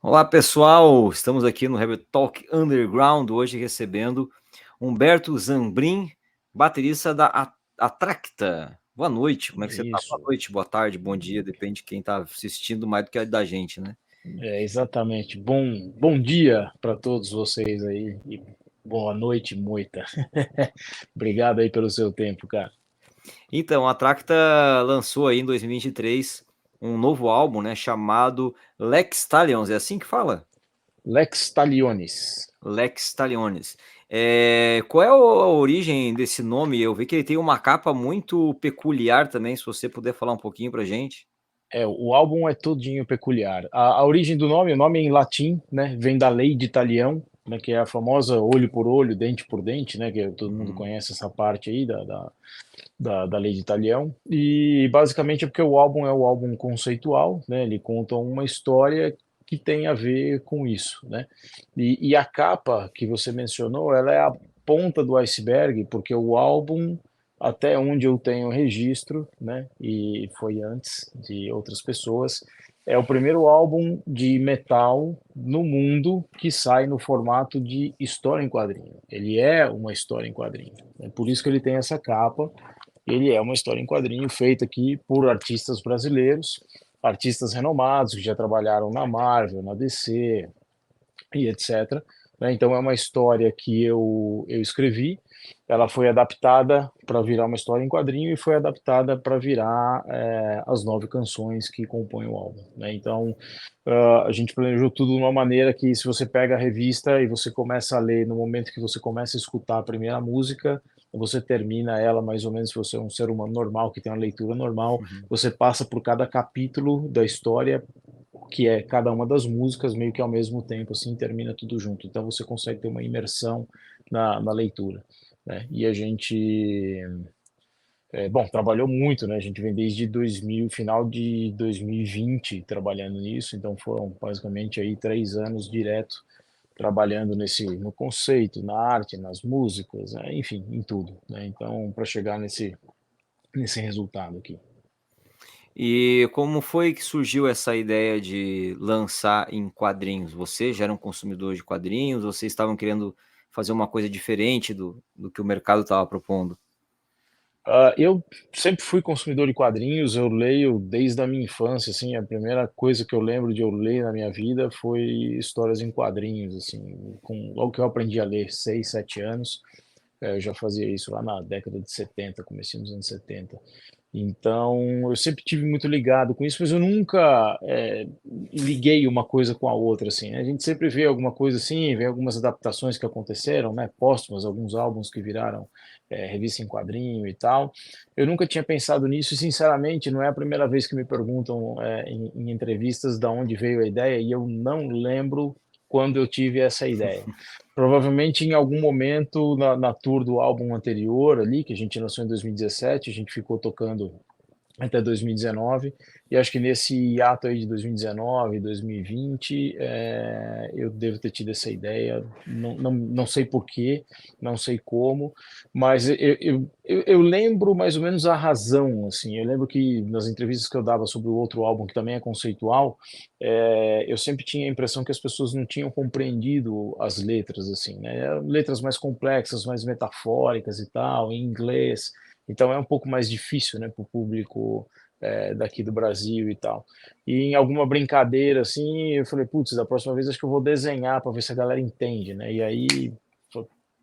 Olá pessoal, estamos aqui no Rebel Talk Underground, hoje recebendo Humberto Zambrin, baterista da Atracta. Boa noite, como é que você está? Boa Isso, noite, boa tarde, bom dia, depende de quem está assistindo mais do que da gente, né? exatamente. Bom dia para todos vocês aí e boa noite, moita. Obrigado aí pelo seu tempo, cara. Então, a Atracta lançou aí em 2023 um novo álbum, né, chamado Lex Talions, é assim que fala? Lex Talionis. Lex Talionis. Qual é a origem desse nome? Eu vi que ele tem uma capa muito peculiar também, se você puder falar um pouquinho pra gente. O álbum é todinho peculiar. A origem do nome, o nome é em latim, né? Vem da lei de Talião, né? Que é a famosa olho por olho, dente por dente, né? Que todo mundo Uhum. conhece essa parte aí da lei de Talião. E basicamente é porque o álbum é o álbum conceitual, né? Ele conta uma história que tem a ver com isso, né? E a capa que você mencionou, ela é a ponta do iceberg, porque o álbum, até onde eu tenho registro, né? E foi antes de outras pessoas, é o primeiro álbum de metal no mundo que sai no formato de história em quadrinho. Ele é uma história em quadrinho. É por isso que ele tem essa capa. Ele é uma história em quadrinho feita aqui por artistas brasileiros, artistas renomados que já trabalharam na Marvel, na DC e etc. Né? Então é uma história que eu escrevi, ela foi adaptada para virar uma história em quadrinho e foi adaptada para virar as 9 canções que compõem o álbum. Né? Então a gente planejou tudo de uma maneira que se você pega a revista e você começa a ler, no momento que você começa a escutar a primeira música, você termina ela mais ou menos, se você é um ser humano normal, que tem uma leitura normal, Uhum. você passa por cada capítulo da história, que é cada uma das músicas, meio que ao mesmo tempo, assim, termina tudo junto. Então você consegue ter uma imersão na leitura. Né? E a gente, bom, trabalhou muito, né? A gente vem desde 2000, final de 2020 trabalhando nisso, então foram basicamente aí 3 anos direto trabalhando no conceito, na arte, nas músicas, né? Enfim, em tudo, né? Então, para chegar nesse resultado aqui. E como foi que surgiu essa ideia de lançar em quadrinhos? Você já era um consumidor de quadrinhos? Vocês estavam querendo fazer uma coisa diferente do que o mercado estava propondo? Eu sempre fui consumidor de quadrinhos, eu leio desde a minha infância, assim, a primeira coisa que eu lembro de eu ler na minha vida foi histórias em quadrinhos, assim, logo que eu aprendi a ler, 6, 7 anos, eu já fazia isso lá na década de 70, comecei nos anos 70. Então, eu sempre tive muito ligado com isso, mas eu nunca liguei uma coisa com a outra, assim, né? A gente sempre vê alguma coisa assim, vê algumas adaptações que aconteceram, né? Póstumas, alguns álbuns que viraram revista em quadrinho e tal. Eu nunca tinha pensado nisso e, sinceramente, não é a primeira vez que me perguntam em entrevistas de onde veio a ideia e eu não lembro quando eu tive essa ideia. Provavelmente em algum momento na tour do álbum anterior ali, que a gente lançou em 2017, a gente ficou tocando até 2019, e acho que nesse ato aí de 2019, 2020, eu devo ter tido essa ideia, não sei por quê, não sei como, mas eu lembro mais ou menos a razão, assim, eu lembro que nas entrevistas que eu dava sobre o outro álbum, que também é conceitual, eu sempre tinha a impressão que as pessoas não tinham compreendido as letras, assim, né, letras mais complexas, mais metafóricas e tal, em inglês, então é um pouco mais difícil, né, para o público daqui do Brasil e tal. E em alguma brincadeira assim, eu falei, putz, da próxima vez acho que eu vou desenhar para ver se a galera entende, né? E aí,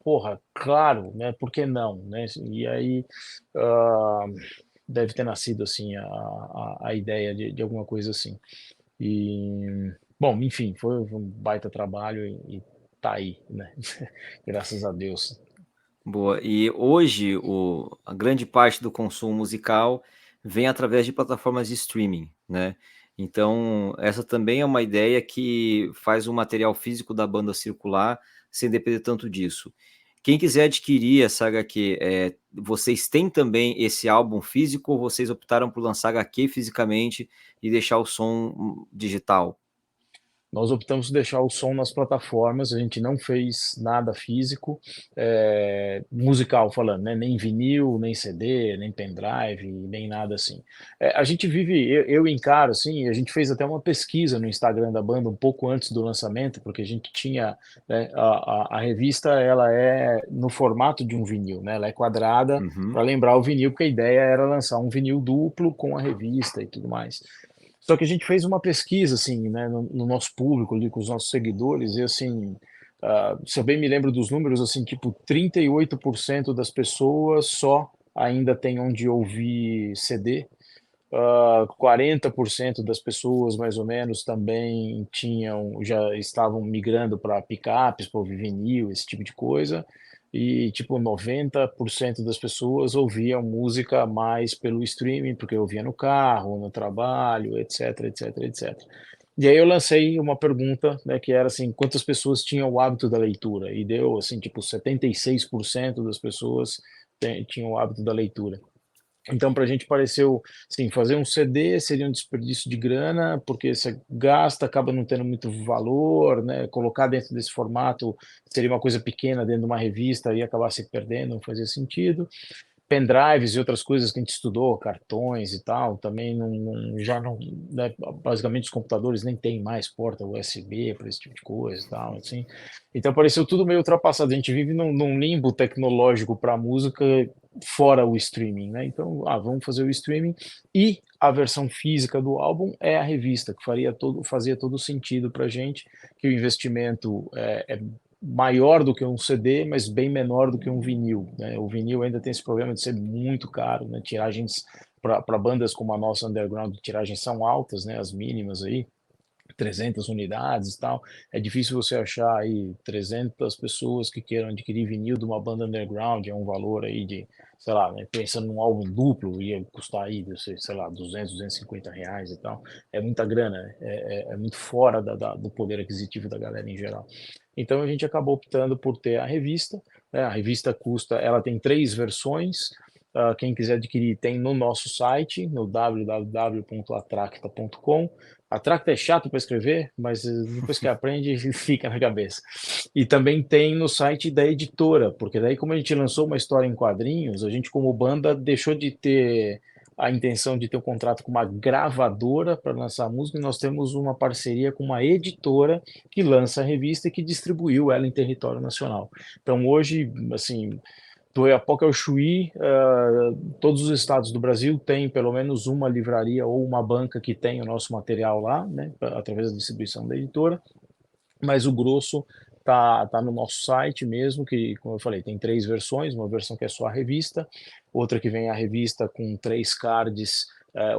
porra, claro, né? Por que não, né? E aí ah, deve ter nascido assim a ideia de alguma coisa assim. E bom, enfim, foi um baita trabalho e tá aí, né? Graças a Deus. Boa. E hoje a grande parte do consumo musical vem através de plataformas de streaming, né? Então, essa também é uma ideia que faz o material físico da banda circular sem depender tanto disso. Quem quiser adquirir essa HQ, vocês têm também esse álbum físico ou vocês optaram por lançar HQ fisicamente e deixar o som digital? Nós optamos por deixar o som nas plataformas, a gente não fez nada físico, musical falando, né? Nem vinil, nem CD, nem pendrive, nem nada assim. A gente vive, eu encaro assim, a gente fez até uma pesquisa no Instagram da banda um pouco antes do lançamento, porque a gente tinha, né, a revista, ela é no formato de um vinil, né? Ela é quadrada para Uhum. lembrar o vinil, porque a ideia era lançar um vinil duplo com a revista e tudo mais. Só que a gente fez uma pesquisa, assim, né, no nosso público, ali, com os nossos seguidores, e assim, se eu bem me lembro dos números, assim, tipo, 38% das pessoas só ainda tem onde ouvir CD, 40% das pessoas, mais ou menos, também já estavam migrando para picapes, para ouvir vinil, esse tipo de coisa. E, tipo, 90% das pessoas ouviam música mais pelo streaming, porque ouvia no carro, no trabalho, etc, etc, etc. E aí eu lancei uma pergunta, né, que era assim, quantas pessoas tinham o hábito da leitura? E deu, assim, tipo, 76% das pessoas tinham o hábito da leitura. Então, para a gente pareceu, sim, fazer um CD seria um desperdício de grana, porque você gasta, acaba não tendo muito valor, né? Colocar dentro desse formato seria uma coisa pequena dentro de uma revista e acabar se perdendo, não fazia sentido. Pendrives e outras coisas que a gente estudou, cartões e tal, também já não, né, basicamente os computadores nem tem mais porta USB para esse tipo de coisa e tal, assim. Então pareceu tudo meio ultrapassado. A gente vive num limbo tecnológico para música fora o streaming, né? Então, vamos fazer o streaming e a versão física do álbum é a revista, que fazia todo sentido para a gente, que o investimento é maior do que um CD, mas bem menor do que um vinil, né? O vinil ainda tem esse problema de ser muito caro, né? Tiragens para bandas como a nossa underground, tiragens são altas, né? As mínimas aí, 300 unidades e tal. É difícil você achar aí 300 pessoas que queiram adquirir vinil de uma banda underground, é um valor aí de, sei lá, né, pensando num álbum duplo, ia custar aí, sei lá, 200, R$ 250 e tal. É muita grana, né? É muito fora do poder aquisitivo da galera em geral. Então a gente acabou optando por ter a revista, né? A revista ela tem 3 versões. Quem quiser adquirir tem no nosso site, no www.atracta.com. Atracta é chato para escrever, mas depois que aprende, fica na cabeça. E também tem no site da editora, porque daí, como a gente lançou uma história em quadrinhos, a gente, como banda, deixou de ter a intenção de ter um contrato com uma gravadora para lançar a música, e nós temos uma parceria com uma editora que lança a revista e que distribuiu ela em território nacional. Então, hoje, assim, do Oiapoque ao Chuí, todos os estados do Brasil têm pelo menos uma livraria ou uma banca que tem o nosso material lá, né, através da distribuição da editora, mas o grosso tá no nosso site mesmo, que, como eu falei, tem 3 versões, uma versão que é só a revista, outra que vem a revista com 3 cards,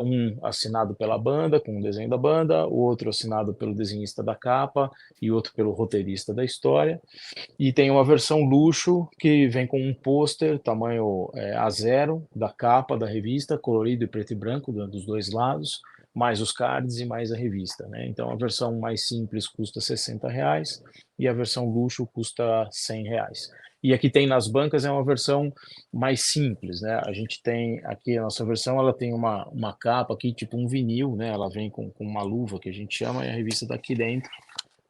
um assinado pela banda, com o desenho da banda, o outro assinado pelo desenhista da capa e outro pelo roteirista da história. E tem uma versão luxo que vem com um pôster tamanho A0 da capa da revista, colorido e preto e branco dos dois lados, mais os cards e mais a revista, né? Então a versão mais simples custa R$ 60 e a versão luxo custa R$ 100. E aqui tem nas bancas é uma versão mais simples, né? A gente tem aqui a nossa versão, ela tem uma capa aqui, tipo um vinil, né? Ela vem com uma luva que a gente chama e a revista está aqui dentro,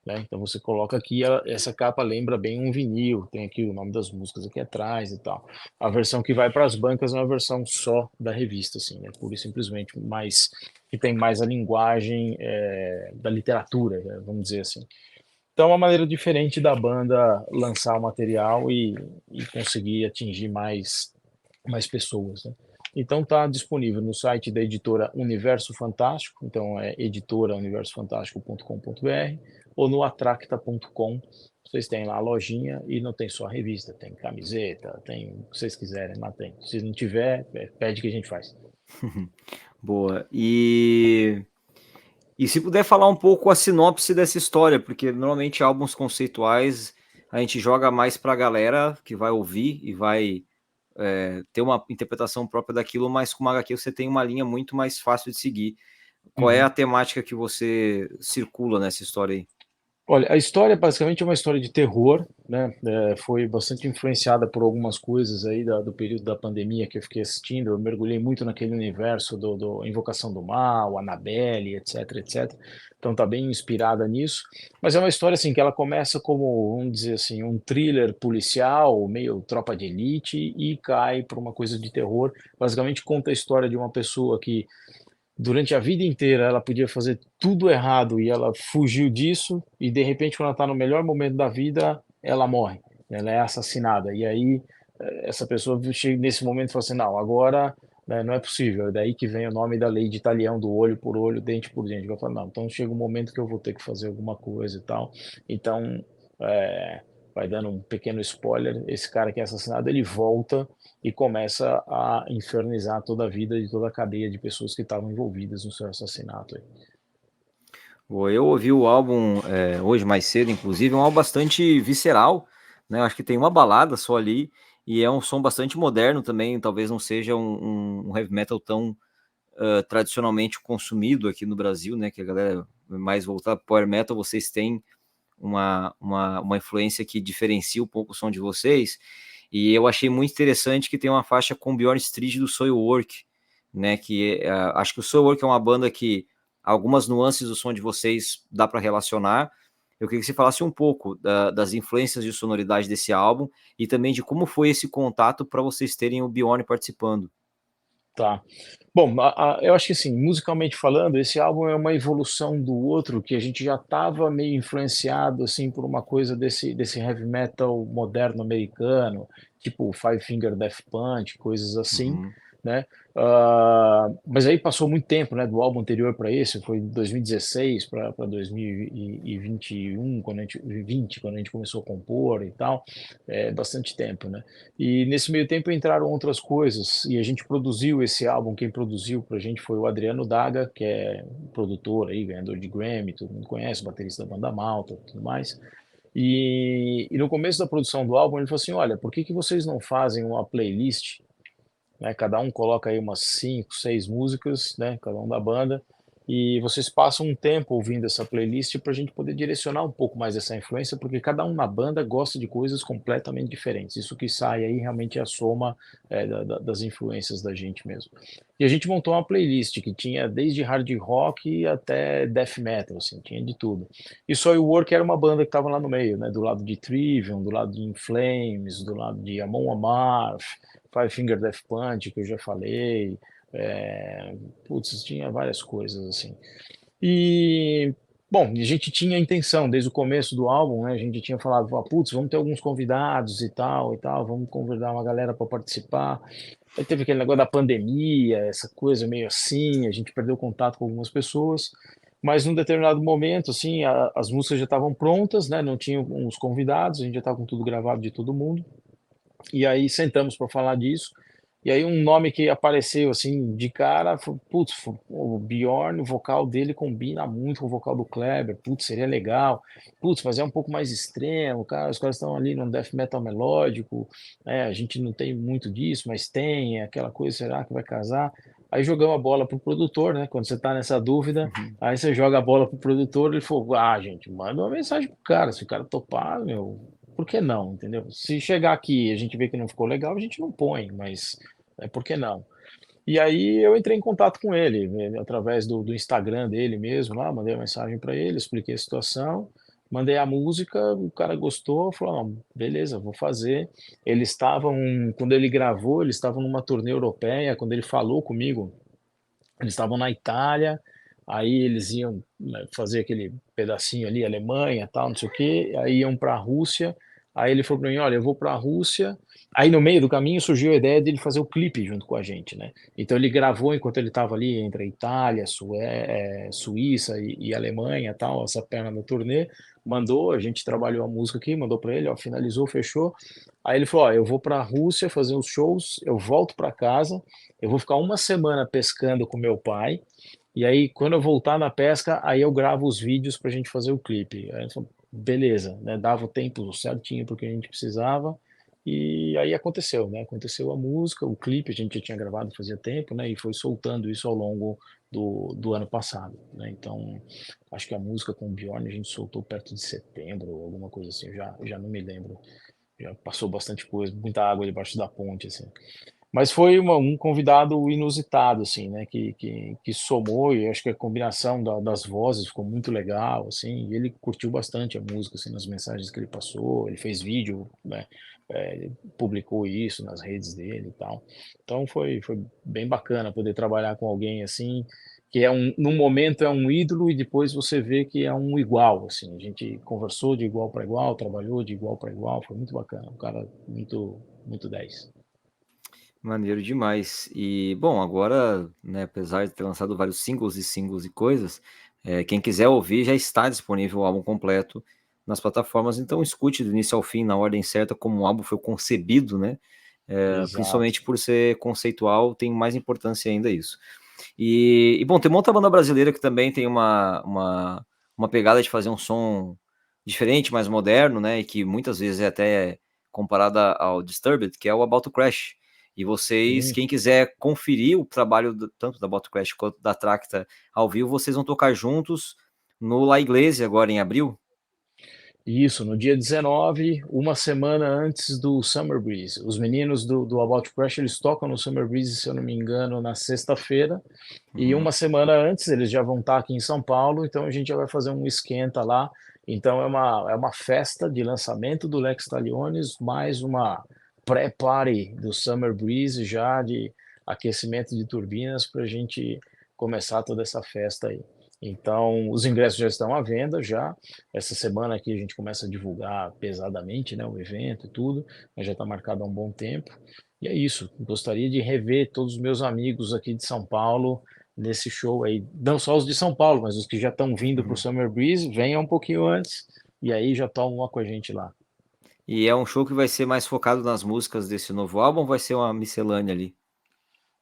né? Então você coloca aqui, essa capa lembra bem um vinil, tem aqui o nome das músicas aqui atrás e tal. A versão que vai para as bancas é uma versão só da revista, assim, né? Pura e simplesmente mais, que tem mais a linguagem da literatura, né? Vamos dizer assim. Então é uma maneira diferente da banda lançar o material e conseguir atingir mais pessoas, né? Então está disponível no site da editora Universo Fantástico, então é editorauniversofantástico.com.br ou no atracta.com. Vocês têm lá a lojinha e não tem só a revista, tem camiseta, tem o que vocês quiserem, lá tem. Se não tiver, pede que a gente faz. Boa. E se puder falar um pouco a sinopse dessa história, porque normalmente álbuns conceituais a gente joga mais para a galera que vai ouvir e vai ter uma interpretação própria daquilo, mas com uma HQ você tem uma linha muito mais fácil de seguir. Qual é a Uhum. temática que você circula nessa história aí? Olha, a história basicamente é uma história de terror, né? Foi bastante influenciada por algumas coisas aí do período da pandemia que eu fiquei assistindo. Eu mergulhei muito naquele universo do Invocação do Mal, Annabelle, etc, etc. Então tá bem inspirada nisso. Mas é uma história assim que ela começa como, vamos dizer assim, um thriller policial, meio tropa de elite, e cai para uma coisa de terror. Basicamente conta a história de uma pessoa que durante a vida inteira ela podia fazer tudo errado e ela fugiu disso, e de repente, quando ela está no melhor momento da vida, ela morre, ela é assassinada. E aí, essa pessoa chega nesse momento e fala assim: não, agora, né, não é possível. É daí que vem o nome da lei de Italião, do olho por olho, dente por dente. Eu falo: não, então chega um momento que eu vou ter que fazer alguma coisa e tal. Então, é, vai dando um pequeno spoiler: esse cara que é assassinado, ele volta e começa a infernizar toda a vida de toda a cadeia de pessoas que estavam envolvidas no seu assassinato aí. Eu ouvi o álbum hoje mais cedo, inclusive, é um álbum bastante visceral, né? Acho que tem uma balada só ali e é um som bastante moderno também. Talvez não seja um heavy metal tão tradicionalmente consumido aqui no Brasil, né? Que a galera mais voltada para power metal, vocês têm uma influência que diferencia um pouco o som de vocês. E eu achei muito interessante que tem uma faixa com Bjorn Strid do Soilwork, né? Que acho que o Soilwork é uma banda que algumas nuances do som de vocês dá para relacionar. Eu queria que você falasse um pouco das influências de sonoridade desse álbum e também de como foi esse contato para vocês terem o Bjorn participando. Tá. Bom, eu acho que assim, musicalmente falando, esse álbum é uma evolução do outro, que a gente já estava meio influenciado assim por uma coisa desse heavy metal moderno americano, tipo Five Finger Death Punch, coisas assim, Uhum. né? Mas aí passou muito tempo, né, do álbum anterior para esse, foi 2016 para 2021, quando a gente começou a compor e tal, bastante tempo, né? E nesse meio tempo entraram outras coisas, e a gente produziu esse álbum. Quem produziu pra gente foi o Adriano Daga, que é produtor aí, ganhador de Grammy, todo mundo conhece, baterista da banda Malta, tudo mais. E no começo da produção do álbum ele falou assim: olha, por que que vocês não fazem uma playlist, né? Cada um coloca aí umas 5, 6 músicas, né? Cada um da banda. E vocês passam um tempo ouvindo essa playlist para a gente poder direcionar um pouco mais essa influência, porque cada um na banda gosta de coisas completamente diferentes. Isso que sai aí realmente é a soma das influências da gente mesmo. E a gente montou uma playlist que tinha desde hard rock até death metal, assim, tinha de tudo. E Soilwork era uma banda que estava lá no meio, né? Do lado de Trivium, do lado de In Flames, do lado de Amon Amarth, Five Finger Death Punch, que eu já falei, putz, tinha várias coisas assim. E, bom, a gente tinha a intenção, desde o começo do álbum, né, a gente tinha falado: putz, vamos ter alguns convidados e tal, vamos convidar uma galera para participar. Aí teve aquele negócio da pandemia, essa coisa meio assim, a gente perdeu contato com algumas pessoas, mas num determinado momento, assim, as músicas já estavam prontas, né, não tinham os convidados, a gente já estava com tudo gravado de todo mundo, e aí sentamos para falar disso. E aí um nome que apareceu assim de cara, foi, putz, o Bjorn, o vocal dele combina muito com o vocal do Kleber, putz, seria legal. Putz, mas é um pouco mais extremo, cara, os caras estão ali no death metal melódico, né? A gente não tem muito disso, mas tem, é aquela coisa, será que vai casar? Aí jogamos a bola pro produtor, né? Quando você tá nessa dúvida, Uhum. aí você joga a bola pro produtor, ele falou: ah, gente, manda uma mensagem pro cara, se o cara topar, meu, por que não, entendeu? Se chegar aqui e a gente vê que não ficou legal, a gente não põe, mas por que não? E aí eu entrei em contato com ele, através do Instagram dele mesmo, lá, mandei uma mensagem para ele, expliquei a situação, mandei a música, o cara gostou, falou: não, beleza, vou fazer. Eles estavam, quando ele gravou, eles estavam numa turnê europeia, quando ele falou comigo, eles estavam na Itália, aí eles iam, né, fazer aquele pedacinho ali, Alemanha, tal, não sei o quê, aí iam para a Rússia. Aí ele falou para mim: olha, eu vou para a Rússia. Aí no meio do caminho surgiu a ideia de ele fazer o clipe junto com a gente, né? Então ele gravou enquanto ele estava ali entre a Itália, Suíça e Alemanha, tal, essa perna da turnê. Mandou, a gente trabalhou a música aqui, mandou para ele, ó, finalizou, fechou. Aí ele falou: ó, eu vou para a Rússia fazer os shows, eu volto para casa, eu vou ficar uma semana pescando com meu pai, e aí quando eu voltar na pesca, aí eu gravo os vídeos para a gente fazer o clipe. Aí eu falei: beleza, né? Dava o tempo certinho porque a gente precisava, e aí aconteceu, né? Aconteceu a música, o clipe a gente já tinha gravado fazia tempo, né? E foi soltando isso ao longo do ano passado, né? Então, acho que a música com o Bjorn a gente soltou perto de setembro, ou alguma coisa assim, já não me lembro. Já passou bastante coisa, muita água debaixo da ponte, assim. Mas foi um convidado inusitado, assim, né? Que somou, e acho que a combinação das vozes ficou muito legal, assim. E ele curtiu bastante a música, assim, nas mensagens que ele passou. Ele fez vídeo, né? Ele publicou isso nas redes dele e tal. Então foi bem bacana poder trabalhar com alguém assim, que no momento é um ídolo e depois você vê que é um igual, assim. A gente conversou de igual para igual, trabalhou de igual para igual, foi muito bacana. Um cara muito 10. Maneiro demais. E, bom, agora, né, apesar de ter lançado vários singles e coisas, quem quiser ouvir já está disponível o álbum completo nas plataformas, então escute do início ao fim, na ordem certa, como o álbum foi concebido, né? Exato. Principalmente por ser conceitual, tem mais importância ainda isso. Bom, tem uma outra banda brasileira que também tem uma pegada de fazer um som diferente, mais moderno, né? E que muitas vezes é até comparada ao Disturbed, que é o About to Crash. E vocês, Sim. quem quiser conferir o trabalho tanto da About to Crash quanto da Tracta ao vivo, vocês vão tocar juntos no La Iglesia agora em abril. Isso, no dia 19, uma semana antes do Summer Breeze. Os meninos do About Crash, eles tocam no Summer Breeze, se eu não me engano, na sexta-feira. E Uhum. uma semana antes, eles já vão estar aqui em São Paulo, então a gente já vai fazer um esquenta lá. Então é uma festa de lançamento do Lex Taliones, mais uma pré-party do Summer Breeze, já de aquecimento de turbinas, para a gente começar toda essa festa aí. Então, os ingressos já estão à venda já. Essa semana aqui a gente começa a divulgar pesadamente, né, o evento e tudo, mas já está marcado há um bom tempo. E é isso. Gostaria de rever todos os meus amigos aqui de São Paulo nesse show aí. Não só os de São Paulo, mas os que já estão vindo para o Uhum. Summer Breeze, venham um pouquinho antes e aí já tomam uma com a gente lá. E é um show que vai ser mais focado nas músicas desse novo álbum, ou vai ser uma miscelânea ali?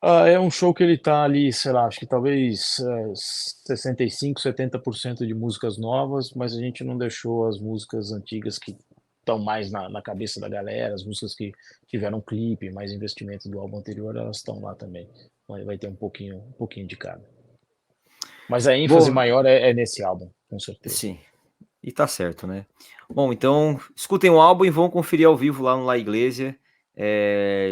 É um show que ele tá ali, sei lá, acho que talvez 65, 70% de músicas novas, mas a gente não deixou as músicas antigas que estão mais na cabeça da galera, as músicas que tiveram clipe, mais investimento do álbum anterior, elas estão lá também. Vai ter um pouquinho de cada. Mas a ênfase Bom, maior é nesse álbum, com certeza. sim. E tá certo, né? Bom, então escutem o álbum e vão conferir ao vivo lá no La Iglesia.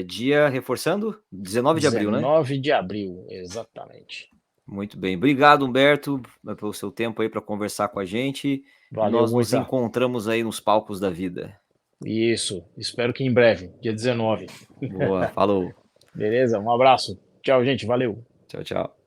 Dia, reforçando, 19 de abril, né? 19 de abril, exatamente. Muito bem. Obrigado, Humberto, pelo seu tempo aí para conversar com a gente. E Valeu, nós nos Moita. encontramos aí nos palcos da vida. Isso, espero que em breve, dia 19. Boa, falou. Beleza? Um abraço. Tchau, gente. Valeu. Tchau, tchau.